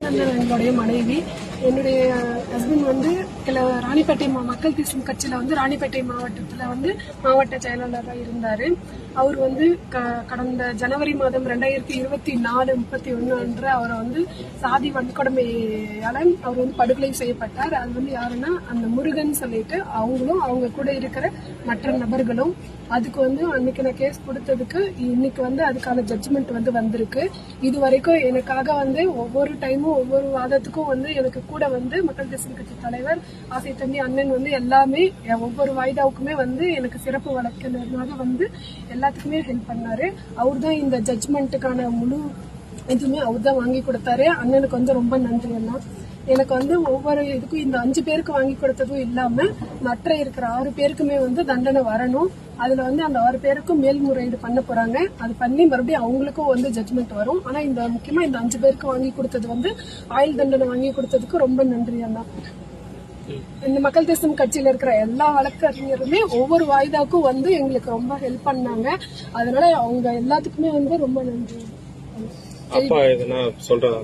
எங்களுடைய மனைவி. என்னுடைய ஹஸ்பண்ட் வந்து ராணிப்பேட்டை மக்கள் தேசம் கட்சியில வந்து ராணிப்பேட்டை மாவட்டத்துல வந்து மாவட்ட செயலாளராக இருந்தாரு. அவர் வந்து கடந்த ஜனவரி மாதம் 2024 31 அன்று அவரை வந்து சாதி வன்கொடுமையால அவர் வந்து படுகொலை செய்யப்பட்டார். அது வந்து யாருன்னா அந்த முருகன் சொல்லிட்டு அவங்களும் அவங்க கூட இருக்கிற மற்ற நபர்களும். அதுக்கு வந்து அன்னைக்கு நான் கேஸ் கொடுத்ததுக்கு இன்னைக்கு வந்து அதுக்கான ஜட்ஜ்மெண்ட் வந்து வந்திருக்கு. இது வரைக்கும் எனக்காக வந்து ஒவ்வொரு டைமும் ஒவ்வொரு வாதத்துக்கும் வந்து எனக்கு கூட வந்து மக்கள் தேசம் கட்சி தலைவர் ஆசை தம்பி அண்ணன் வந்து எல்லாமே ஒவ்வொரு வாய்தாவுக்குமே வந்து எனக்கு சிறப்பு வழக்கறிஞராக வந்து எல்லாத்துக்குமே ஹெல்ப் பண்ணாரு. அவர் தான் இந்த ஜட்ஜ்மெண்ட்டுக்கான முழு இதுவுமே அவர் தான் வாங்கி கொடுத்தாரு. அண்ணனுக்கு வந்து ரொம்ப நன்றி அண்ணா. எனக்கு வந்து ஒவ்வொரு இதுக்கும் இந்த 5 பேருக்கு வாங்கி கொடுத்ததும் இல்லாம மற்ற இருக்கிற 6 பேருக்குமே வந்து தண்டனை வரணும். அதுல வந்து அந்த 6 பேருக்கும் மேல்முறையீடு பண்ண போறாங்க. அது பண்ணி மறுபடியும் அவங்களுக்கும் வந்து ஜட்ஜ்மெண்ட் வரும். ஆனா இந்த முக்கியமா இந்த 5 பேருக்கு வாங்கி கொடுத்தது வந்து ஆயுள் தண்டனை வாங்கி கொடுத்ததுக்கு ரொம்ப நன்றி அண்ணா. இந்த மக்கள் தேசம் கட்சியில இருக்கிற எல்லா வழக்கறிஞருமே ஒவ்வொரு வாய்தாக்கும் வந்து எங்களுக்கு ரொம்ப ஹெல்ப் பண்ணாங்க. அதனால அவங்க எல்லாத்துக்குமே வந்து ரொம்ப நன்றி. அப்பா எதுனா சொல்றதா